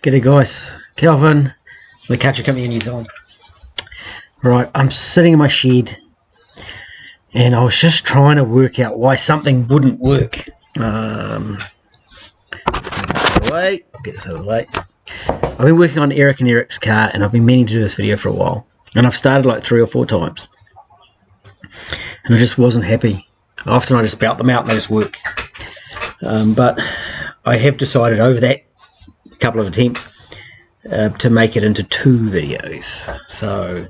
G'day guys, Kelvin, the Catcher Company in New Zealand. Right, I'm sitting in my shed and I was just trying to work out why something wouldn't work. Get this out of the way. I've been working on Eric and Eric's car and I've been meaning to do this video for a while. And I've started like 3 or 4 times. And I just wasn't happy. Often I just bout them out and they just work. But I have decided over that couple of attempts to make it into 2 videos. So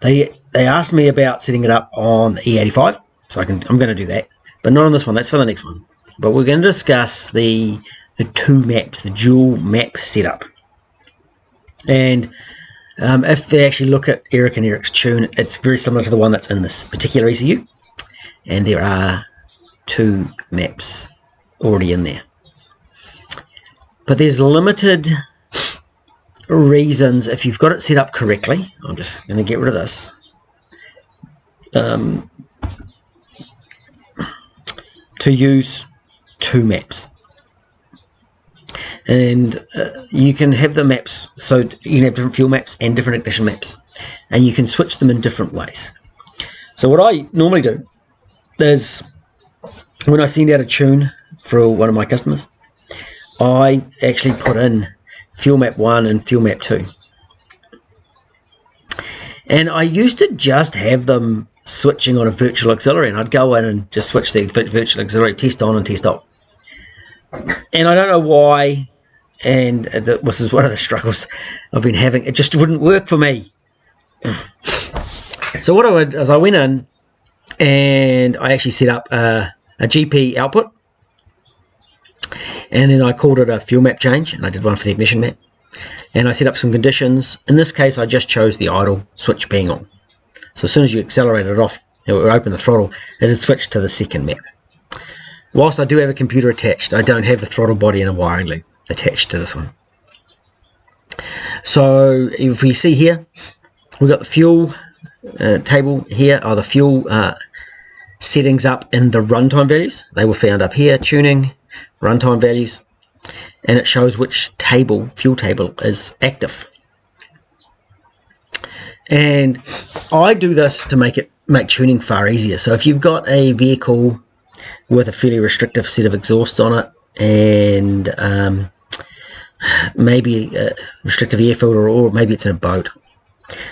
they asked me about setting it up on the E85, so I'm going to do that, but not on this one. That's for the next one. But we're going to discuss the 2 maps, the dual map setup. And if they actually look at Eric and Eric's tune, it's very similar to the one that's in this particular ECU, and there are 2 maps already in there. But there's limited reasons if you've got it set up correctly. I'm just going to get rid of this. To use 2 maps. And you can have the maps, so you can have different fuel maps and different ignition maps. And you can switch them in different ways. So what I normally do is, when I send out a tune for one of my customers, I actually put in fuel map 1 and fuel map 2. And I used to just have them switching on a virtual auxiliary, and I'd go in and just switch the virtual auxiliary, test on and test off. And I don't know why, and this is one of the struggles I've been having, it just wouldn't work for me. So what I did is I went in and I actually set up a GP output. And then I called it a fuel map change, and I did one for the ignition map. And I set up some conditions. In this case, I just chose the idle switch being on. So as soon as you accelerate it off, it will open the throttle, it would switch to the second map. Whilst I do have a computer attached, I don't have the throttle body and a wiring loop attached to this one. So if we see here, we've got the fuel table here, are the fuel settings up in the runtime values. They were found up here, tuning, runtime values, and it shows which table, fuel table, is active. And I do this to make tuning far easier. So if you've got a vehicle with a fairly restrictive set of exhausts on it, and maybe a restrictive air filter, or maybe it's in a boat,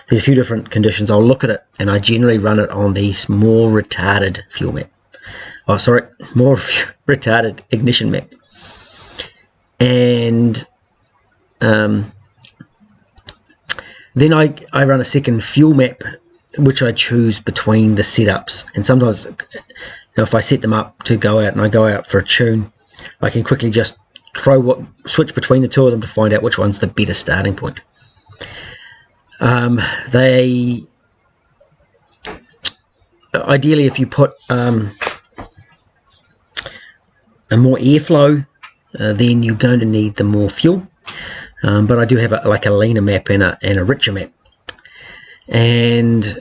there's a few different conditions. I'll look at it, and I generally run it on the more retarded fuel map. Oh, sorry, more retarded ignition map. And then I run a second fuel map, which I choose between the setups. And sometimes, if I set them up to go out and I go out for a tune, I can quickly just switch between the 2 of them to find out which one's the better starting point. Ideally, if you put a more airflow, then you're going to need the more fuel. But I do have a leaner map and a richer map. And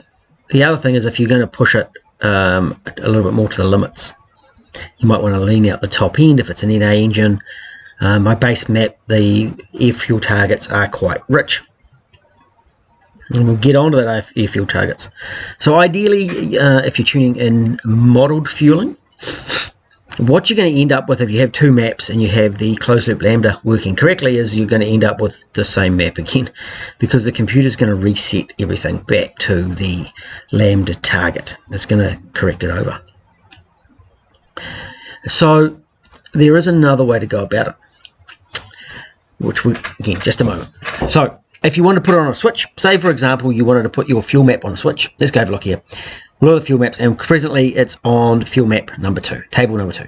the other thing is, if you're going to push it a little bit more to the limits, you might want to lean out the top end if it's an NA engine. My base map, the air fuel targets are quite rich. And we'll get on to that air fuel targets. So ideally, if you're tuning in modeled fueling, what you're going to end up with if you have 2 maps and you have the closed loop lambda working correctly is you're going to end up with the same map again, because the computer's going to reset everything back to the lambda target. It's going to correct it over. So there is another way to go about it, which again, just a moment. So if you want to put it on a switch, say for example you wanted to put your fuel map on a switch, let's go have a look here. Look at the fuel maps, and presently it's on fuel map number 2, table number 2.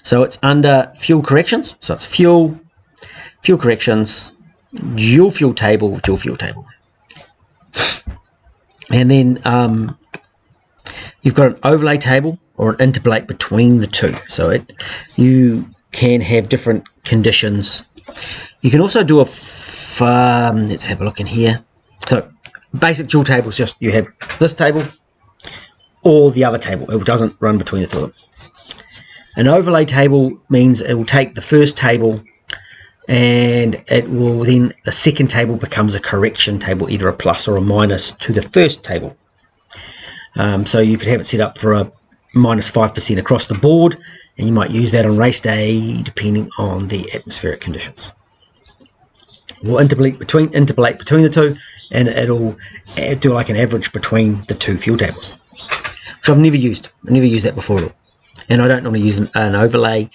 So it's under fuel corrections, so it's fuel corrections, dual fuel table. And then you've got an overlay table or an interpolate between the 2. So you can have different conditions. You can also do let's have a look in here. So basic dual table is just you have this table or the other table. It doesn't run between the 2 of them. An overlay table means it will take the first table and it will then, the second table becomes a correction table, either a plus or a minus to the first table. So you could have it set up for a minus 5% across the board, and you might use that on race day depending on the atmospheric conditions. We'll interpolate between the two, and it'll do like an average between the two fuel tables, which I've never used. I've never used that before at all. And I don't normally use an overlay,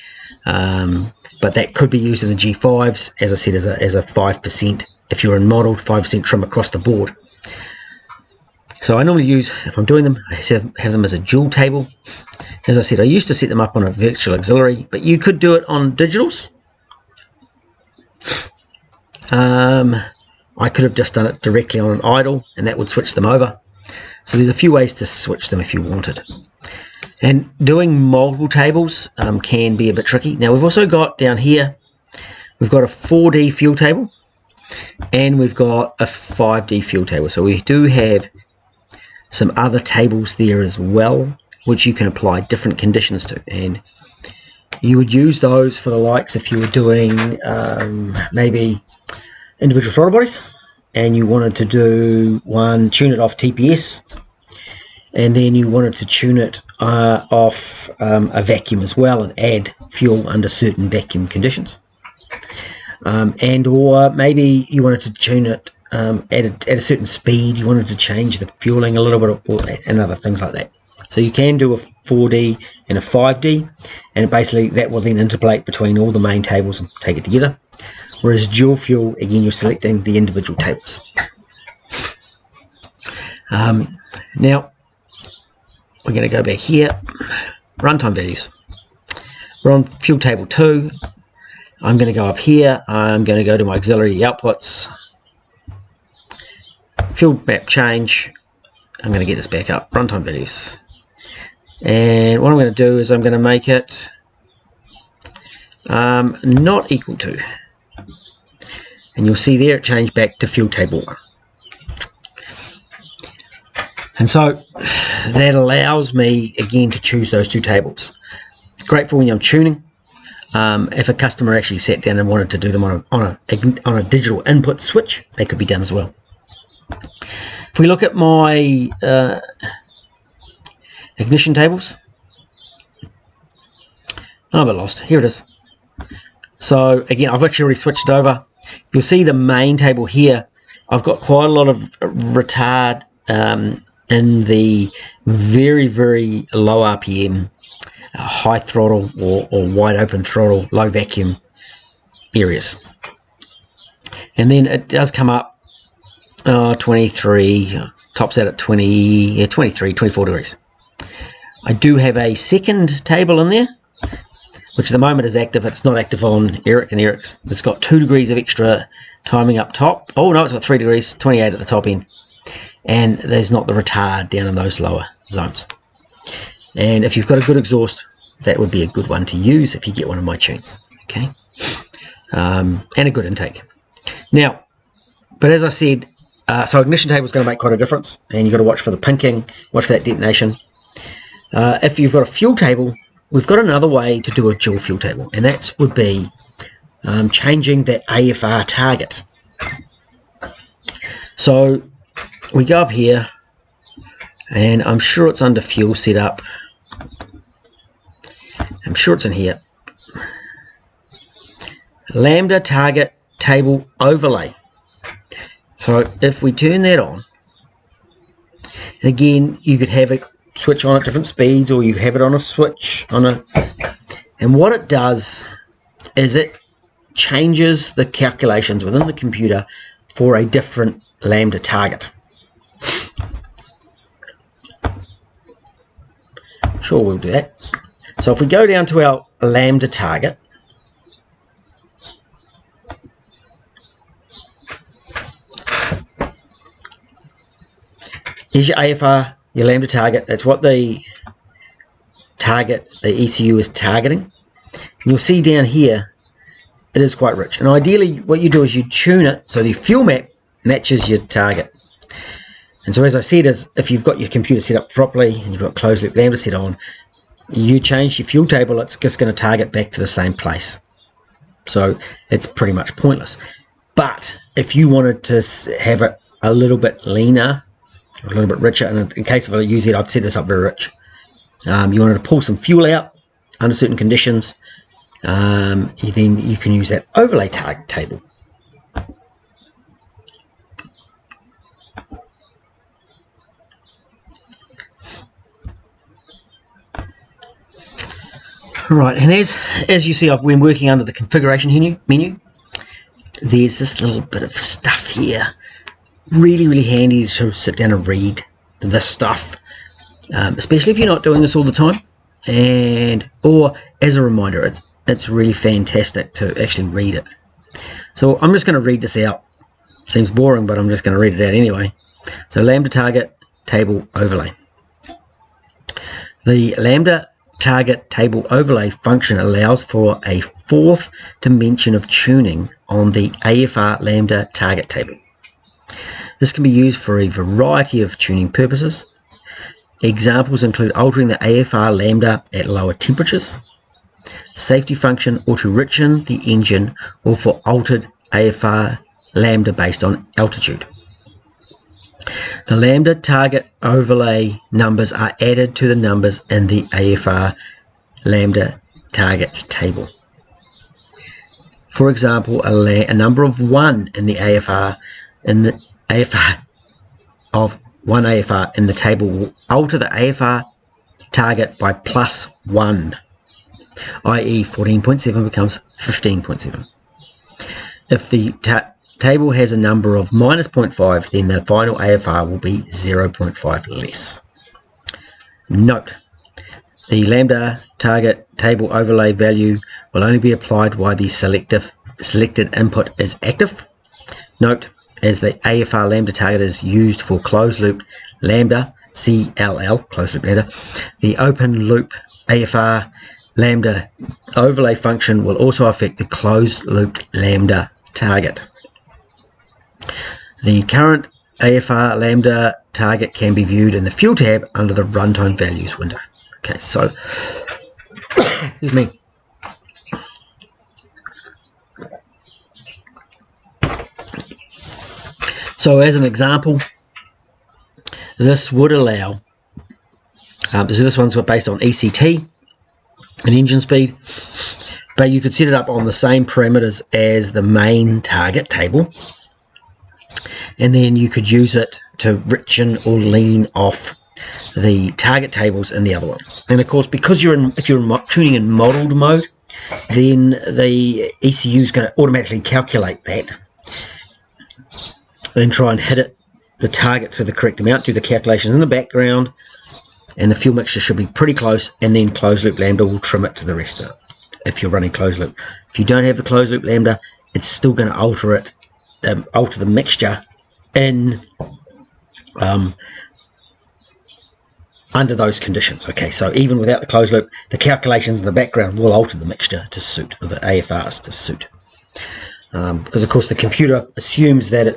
but that could be used in the G5s, as I said, as a 5%, if you're in modelled, 5% trim across the board. So I normally use, if I'm doing them, I have them as a dual table. As I said, I used to set them up on a virtual auxiliary, but you could do it on digitals. I could have just done it directly on an idle, and that would switch them over. So there's a few ways to switch them if you wanted. And doing multiple tables can be a bit tricky. Now we've also got down here, we've got a 4D fuel table, and we've got a 5D fuel table. So we do have some other tables there as well, which you can apply different conditions to. And you would use those for the likes if you were doing maybe individual throttle bodies, and you wanted to do one, tune it off TPS, and then you wanted to tune it off a vacuum as well, and add fuel under certain vacuum conditions. And or maybe you wanted to tune it at a certain speed, you wanted to change the fueling a little bit, and other things like that. So you can do a 4D and a 5D, and basically that will then interpolate between all the main tables and take it together. Whereas dual fuel, again, you're selecting the individual tables. Now we're going to go back here, runtime values. We're on fuel table 2. I'm going to go up here, I'm going to go to my auxiliary outputs, fuel map change. I'm going to get this back up, runtime values. And what I'm going to do is I'm going to make it not equal to. And you'll see there it changed back to fuel table 1. And so that allows me again to choose those two tables. Great for when I'm tuning. If a customer actually sat down and wanted to do them on a digital input switch, they could be done as well. If we look at my ignition tables, I'm a bit lost. Here it is. So again, I've actually already switched over. You'll see the main table here. I've got quite a lot of retard in the very, very low RPM, high throttle or wide open throttle, low vacuum areas. And then it does come up 23, tops out at 23, 24 degrees. I do have a second table in there, which at the moment is active. It's not active on Eric and Eric's. It's got 2 degrees of extra timing up top. Oh no, it's got 3 degrees, 28 at the top end. And there's not the retard down in those lower zones. And if you've got a good exhaust, that would be a good one to use if you get one of my tunes. Okay, and a good intake. Now, but as I said, so ignition table is going to make quite a difference, and you've got to watch for the pinking, watch for that detonation. If you've got a fuel table, we've got another way to do a dual fuel table, and that would be changing that AFR target. So we go up here, and I'm sure it's under fuel setup. I'm sure it's in here. Lambda target table overlay. So if we turn that on, and again, you could have it switch on at different speeds, or you could have it on a switch and what it does is it changes the calculations within the computer for a different lambda target. Sure, we'll do that. So if we go down to our lambda target, here's your AFR, your lambda target. That's what the target, the ECU is targeting. And you'll see down here, it is quite rich. And ideally, what you do is you tune it so the fuel map matches your target. And so as I said, is if you've got your computer set up properly and you've got closed loop lambda set on, you change your fuel table, it's just going to target back to the same place. So it's pretty much pointless. But if you wanted to have it a little bit leaner, a little bit richer, and in case of a UZ, I've set this up very rich. You wanted to pull some fuel out under certain conditions, then you can use that overlay target table. Right, and as you see, I've been working under the configuration menu. There's this little bit of stuff here. Really handy to sit down and read this stuff, especially if you're not doing this all the time, or as a reminder. It's really fantastic to actually read it. So I'm just going to read this out. Seems boring, but I'm just going to read it out anyway. So Lambda target table overlay. The Lambda target table overlay function allows for a fourth dimension of tuning on the AFR Lambda target table. This can be used for a variety of tuning purposes. Examples include altering the AFR Lambda at lower temperatures, safety function, or to richen the engine, or for altered AFR Lambda based on altitude. The Lambda target overlay numbers are added to the numbers in the AFR Lambda target table. For example, a number of 1 in the AFR of 1 AFR in the table will alter the AFR target by +1, i.e. 14.7 becomes 15.7. If the table has a number of -0.5, then the final AFR will be 0.5 less. Note: the Lambda target table overlay value will only be applied while the selected input is active. Note: as the AFR Lambda target is used for closed loop Lambda CLL, closed loop Lambda, the open loop AFR Lambda overlay function will also affect the closed loop Lambda target. The current AFR Lambda target can be viewed in the Fuel tab under the Runtime Values window. Okay, so, excuse me. So as an example, this would allow, so this one's based on ECT and engine speed, but you could set it up on the same parameters as the main target table, and then you could use it to richen or lean off the target tables in the other one. And of course, because if you're tuning in modeled mode, then the ECU is going to automatically calculate that and try and hit the target to the correct amount, do the calculations in the background, and the fuel mixture should be pretty close, and then closed loop Lambda will trim it to the rest of it if you're running closed loop. If you don't have the closed loop Lambda, it's still going to alter the mixture in under those conditions. Okay, so even without the closed loop, the calculations in the background will alter the mixture to suit, or the AFRs to suit. Because of course the computer assumes that it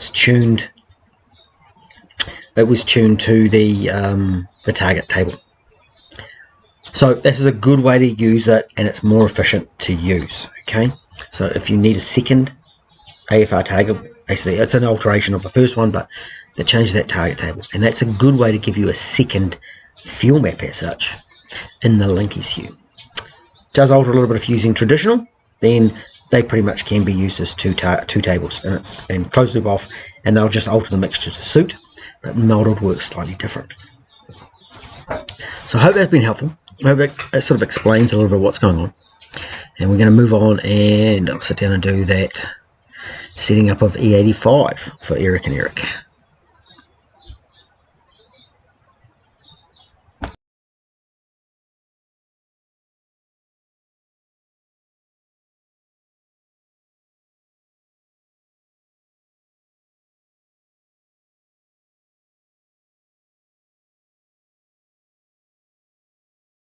was tuned to the target table. So this is a good way to use it, and it's more efficient to use. Okay, so if you need a second AFR target, basically it's an alteration of the first one, but it changes that target table, and that's a good way to give you a second fuel map as such in the link ECU. It does alter a little bit if using traditional, then they pretty much can be used as two tables, and closed loop off, and they'll just alter the mixture to suit, but modeled works slightly different. So I hope that's been helpful. I hope it sort of explains a little bit what's going on, and we're going to move on, and I'll sit down and do that setting up of E85 for Eric and Eric.